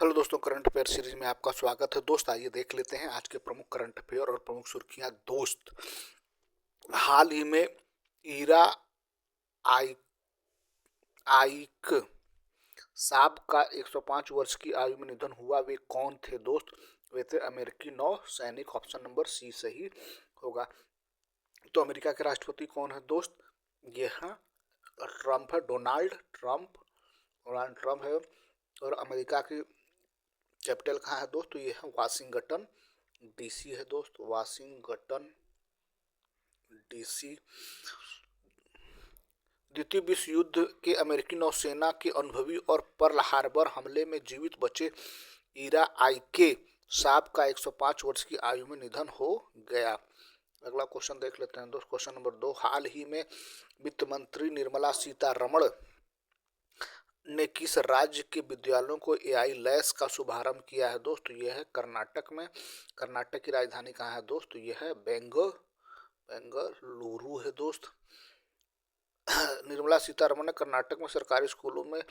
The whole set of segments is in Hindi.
हेलो दोस्तों, करंट अफेयर सीरीज में आपका स्वागत है। दोस्त आइए देख लेते हैं आज के प्रमुख करंट अफेयर और प्रमुख सुर्खियां। दोस्त, हाल ही में ईरा आई आइक साहब का 105 वर्ष की आयु में निधन हुआ। वे कौन थे दोस्त? वे थे अमेरिकी नौ सैनिक। ऑप्शन नंबर सी सही होगा। तो अमेरिका के राष्ट्रपति कौन है दोस्त? यह ट्रम्प है, डोनाल्ड ट्रम्प है। और अमेरिका की कैपिटल कहाँ है दोस्त? तो ये है वाशिंगटन डीसी है दोस्त, वाशिंगटन डीसी। द्वितीय विश्व युद्ध के अमेरिकी नौसेना के अनुभवी और पर्ल हार्बर हमले में जीवित बचे ईरा आइके साहब का 105 वर्ष की आयु में निधन हो गया। अगला क्वेश्चन देख लेते हैं दोस्त। क्वेश्चन नंबर 2, हाल ही में वित्त मंत्री निर्मला सीतारमण ने किस राज्य के विद्यालयों को एआई लैस का शुभारंभ किया है दोस्त? यह है कर्नाटक में। कर्नाटक की राजधानी कहाँ है दोस्त? यह है बेंगलुरु है दोस्त। निर्मला सीतारमण ने कर्नाटक में सरकारी स्कूलों में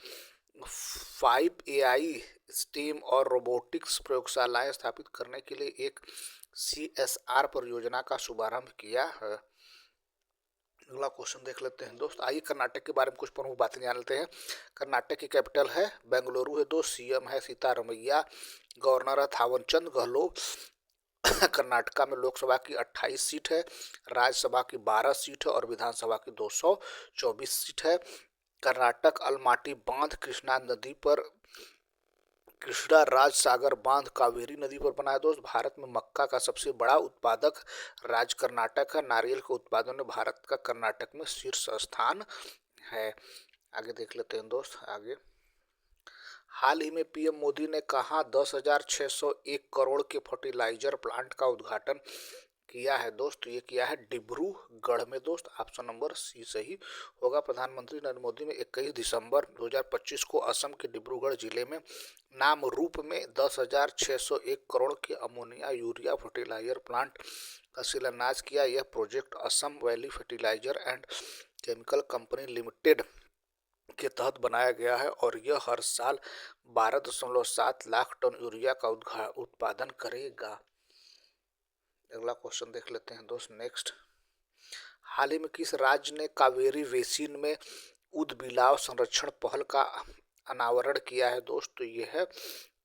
5 एआई स्टेम और रोबोटिक्स प्रयोगशालाएं स्थापित करने के लिए एक CSR परियोजना का शुभारंभ किया है। अगला क्वेश्चन देख लेते हैं दोस्त। आइए कर्नाटक के बारे में कुछ प्रमुख बातें जान लेते हैं। कर्नाटक की कैपिटल है बेंगलुरु है दोस्त। सीएम है सीतारमैया। गवर्नर है थावरचंद गहलोत। कर्नाटका में लोकसभा की 28 सीट है, राज्यसभा की 12 सीट है और विधानसभा की 224 सीट है। कर्नाटक अलमाटी बांध कृष्णा राज सागर बांध कावेरी नदी पर बना है दोस्त। भारत में मक्का का सबसे बड़ा उत्पादक राज्य कर्नाटक है। नारियल के उत्पादन में भारत का कर्नाटक में शीर्ष स्थान है। आगे देख लेते हैं दोस्त। आगे, हाल ही में पीएम मोदी ने कहा 10,601 करोड़ के फर्टिलाइजर प्लांट का उद्घाटन किया है दोस्त? ये किया है डिब्रूगढ़ में दोस्त। ऑप्शन नंबर सी सही होगा। प्रधानमंत्री नरेंद्र मोदी ने 21 दिसंबर 2025 को असम के डिब्रूगढ़ जिले में नाम रूप में 10,601 करोड़ के अमोनिया यूरिया फर्टिलाइजर प्लांट का शिलान्यास किया। यह project Assam valley fertiliser and chemical company limited के तहत बनाया गया है और यह हर साल 12.7 लाख टन यूरिया का उत्पादन करेगा। अगला क्वेश्चन देख लेते हैं दोस्त। नेक्स्ट, हाल ही में किस राज्य ने कावेरी बेसिन में उदबिलाव संरक्षण पहल का अनावरण किया है दोस्त? तो ये है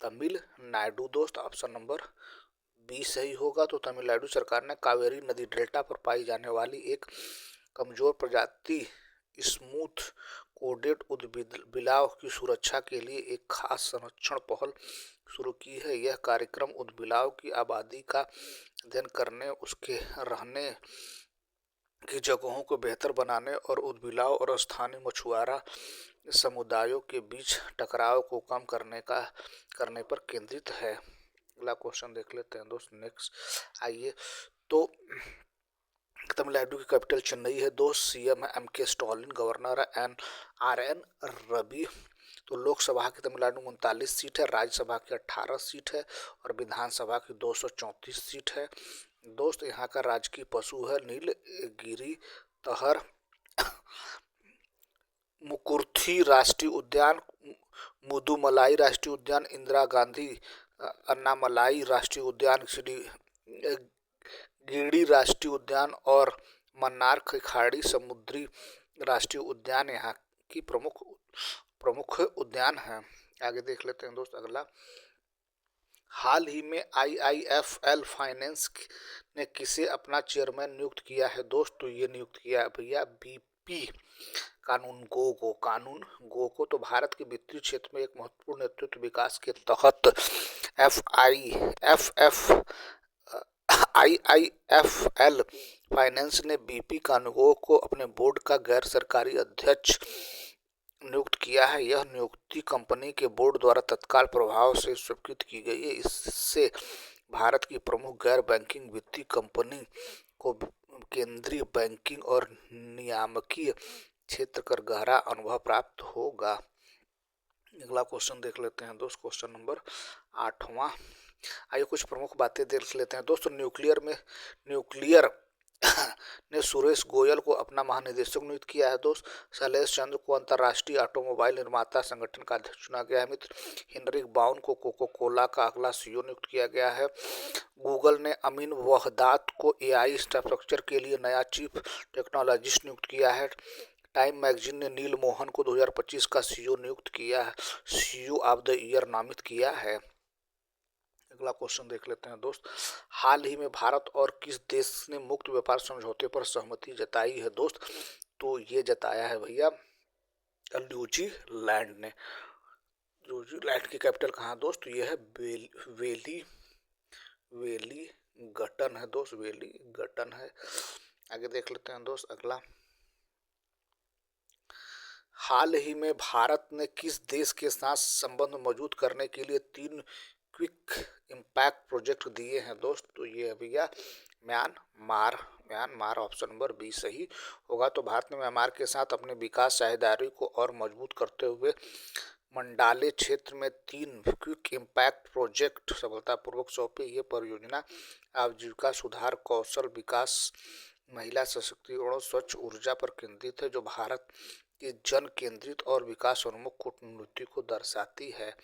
तमिलनाडु दोस्त। ऑप्शन नंबर बी सही होगा। तो तमिलनाडु सरकार ने कावेरी नदी डेल्टा पर पाई जाने वाली एक कमजोर प्रजाति स्मूथ कोडेड उदबिलाव की सुरक्षा के लिए एक खास संरक्षण पहल शुरू की है। यह कार्यक्रम उदबिलाव की आबादी का अध्ययन करने, उसके रहने की जगहों को बेहतर बनाने और उदबिलाव और स्थानीय मछुआरा समुदायों के बीच टकराव को कम करने पर केंद्रित है। अगला क्वेश्चन देख लेते हैं दोस्त। नेक्स्ट, आइए। तो तमिलनाडु की कैपिटल चेन्नई है दोस्त। सीएम है MK स्टालिन। गवर्नर है RN रवि। तो लोकसभा की तमिलनाडु में 39 सीट है, राज्यसभा की 18 सीट है और विधानसभा की 234 सीट है दोस्त। यहाँ का राजकीय पशु है नीलगिरी तहर। मुकुर्थी राष्ट्रीय उद्यान, मुदुमलाई राष्ट्रीय उद्यान, इंदिरा गांधी अन्नामलाई राष्ट्रीय उद्यान, गिरी राष्ट्रीय उद्यान और मन्नार की खाड़ी समुद्री राष्ट्रीय उद्यान यहाँ की प्रमुख उद्यान है। आगे देख लेते हैं दोस्त। अगला, हाल ही में IIFL फाइनेंस ने किसे अपना चेयरमैन नियुक्त किया है दोस्त? तो ये नियुक्त किया है भैया BP कानून गो को। तो भारत के वित्तीय क्षेत्र में एक महत्वपूर्ण नेतृत्व विकास के तहत IIFL फाइनेंस ने BP कानूगो को अपने बोर्ड का गैर सरकारी अध्यक्ष नियुक्त किया है। यह नियुक्ति कंपनी के बोर्ड द्वारा तत्काल प्रभाव से स्वीकृत की गई है। इससे भारत की प्रमुख गैर बैंकिंग वित्तीय कंपनी को केंद्रीय बैंकिंग और नियामकीय क्षेत्र का गहरा अनुभव प्राप्त होगा। अगला क्वेश्चन देख लेते हैं दोस्त। क्वेश्चन नंबर 8वां। आइए कुछ प्रमुख बातें देख लेते हैं दोस्तों। न्यूक्लियर ने सुरेश गोयल को अपना महानिदेशक नियुक्त किया है दोस्त। शैलेश चंद्र को अंतर्राष्ट्रीय ऑटोमोबाइल निर्माता संगठन का अध्यक्ष चुना गया है मित्र। हेनरिक बाउन को कोको कोला का अगला सीईओ नियुक्त किया गया है। गूगल ने अमीन वहदात को एआई इंफ्रास्ट्रक्चर के लिए नया चीफ टेक्नोलॉजिस्ट नियुक्त किया है। टाइम मैगजीन ने नील मोहन को 2025 का सीईओ नियुक्त किया है, सीईओ ऑफ द ईयर नामित किया है। अगला क्वेश्चन देख लेते हैं दोस्त। हाल ही में भारत और किस देश ने मुक्त व्यापार समझौते पर सहमति जताई है दोस्त? तो ये जताया है भैया न्यूजीलैंड ने। न्यूजीलैंड की कैपिटल कहाँ दोस्त? तो ये है वेलिंगटन है दोस्त, वेलिंगटन है। आगे देख लेते हैं दोस्त अगला। हाल ही में भारत ने किस देश के साथ संबंध मजबूत करने के लिए 3 क्विक इम्पैक्ट प्रोजेक्ट दिए हैं दोस्त? तो ये है भैया म्यांमार ऑप्शन नंबर बी सही होगा। तो भारत ने म्यांमार के साथ अपने विकास साझेदारी को और मजबूत करते हुए मंडाले क्षेत्र में 3 क्विक इम्पैक्ट प्रोजेक्ट सफलतापूर्वक सौंपे। ये परियोजना आजीविका सुधार, कौशल विकास, महिला सशक्तिकरण और स्वच्छ ऊर्जा पर केंद्रित है, जो भारत की जन केंद्रित और विकास उन्मुख कूटनीति को दर्शाती है।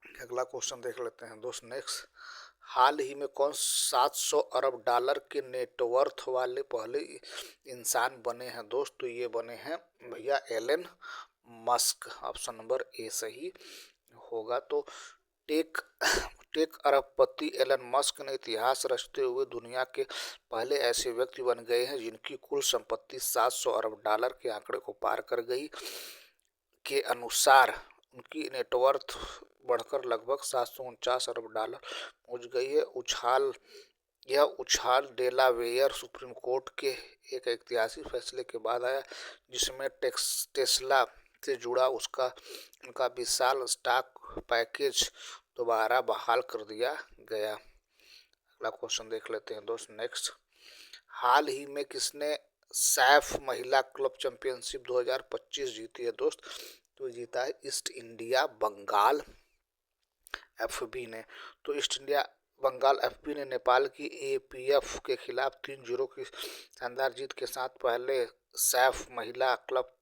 अगला क्वेश्चन देख लेते हैं दोस्त नेक्स्ट। हाल ही में कौन 700 अरब डॉलर के नेटवर्थ वाले पहले इंसान बने हैं दोस्त? तो ये बने हैं भैया Elon Musk, option number A सही होगा। तो टेक अरबपति एलन मस्क ने इतिहास रचते हुए दुनिया के पहले ऐसे व्यक्ति बन गए हैं जिनकी कुल संपत्ति 700 अरब डॉलर के आंकड़े को पार कर गई। के अनुसार उनकी नेटवर्थ बढ़कर लगभग 749 अरब डॉलर पहुंच गई है। यह उछाल डेलावेयर सुप्रीम कोर्ट के एक ऐतिहासिक फैसले के बाद आया, जिसमें टेस्ला से जुड़ा उनका विशाल स्टॉक पैकेज दोबारा बहाल कर दिया गया। अगला क्वेश्चन देख लेते हैं दोस्त नेक्स्ट। हाल ही में किसने सैफ महिला क्लब चैंपियनशिप 2025 जीती है दोस्त? तो जीता है ईस्ट इंडिया बंगाल एफबी ने। तो ईस्ट इंडिया बंगाल एफबी ने नेपाल की एपीएफ के खिलाफ 3-0 की शानदार जीत के साथ पहले सैफ महिला क्लब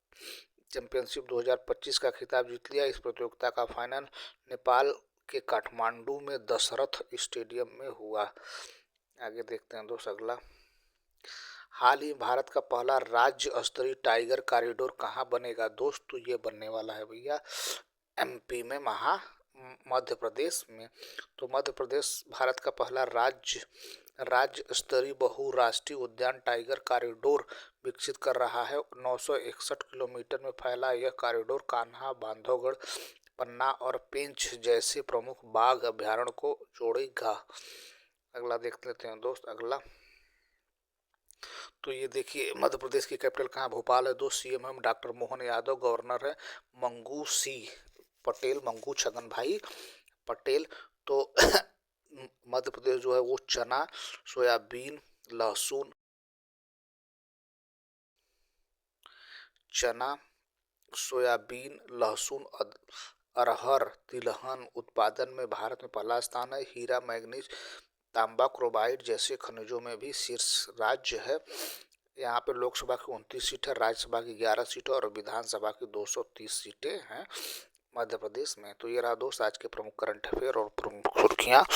चैंपियनशिप 2025 का खिताब जीत लिया। इस प्रतियोगिता का फाइनल नेपाल के काठमांडू में दशरथ स्टेडियम में हुआ। आगे देखते हैं दोस्त अगला। हाल ही भारत का पहला राज्य स्तरीय टाइगर कॉरिडोर कहाँ बनेगा दोस्त? तो ये बनने वाला है भैया एमपी में, मध्य प्रदेश में। तो मध्य प्रदेश भारत का पहला राज्य स्तरीय बहुराष्ट्रीय उद्यान टाइगर कॉरिडोर विकसित कर रहा है। 961 किलोमीटर में फैला यह कॉरिडोर कान्हा, बांधवगढ़, पन्ना और पेंच जैसे प्रमुख बाघ अभ्यारण्य को जोड़ेगा। अगला देख लेते हैं दोस्त अगला। तो ये देखिए मध्य प्रदेश की कैपिटल कहाँ? भोपाल है दोस्त। सीएम है डॉक्टर मोहन यादव, गवर्नर है मंगू छगन भाई पटेल। तो मध्य प्रदेश जो है वो चना, सोयाबीन, लहसुन, अरहर, तिलहन उत्पादन में भारत में पहला स्थान है। हीरा, मैग्नीज, तांबा, क्रोमाइट जैसे खनिजों में भी शीर्ष राज्य है। यहाँ पे लोकसभा की 29 सीटें, राज्यसभा की 11 सीटें और विधानसभा की 230 सीटें हैं मध्य प्रदेश में। तो ये रहा दोस्त आज के प्रमुख करंट अफेयर और प्रमुख सुर्खियाँ।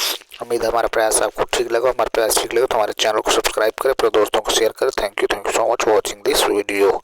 उम्मीद है हमारा प्रयास आपको ठीक लगा। हमारा प्रयास ठीक लगे तो हमारे चैनल को सब्सक्राइब करें, अपने दोस्तों को शेयर करें। Thank you so much for watching this video.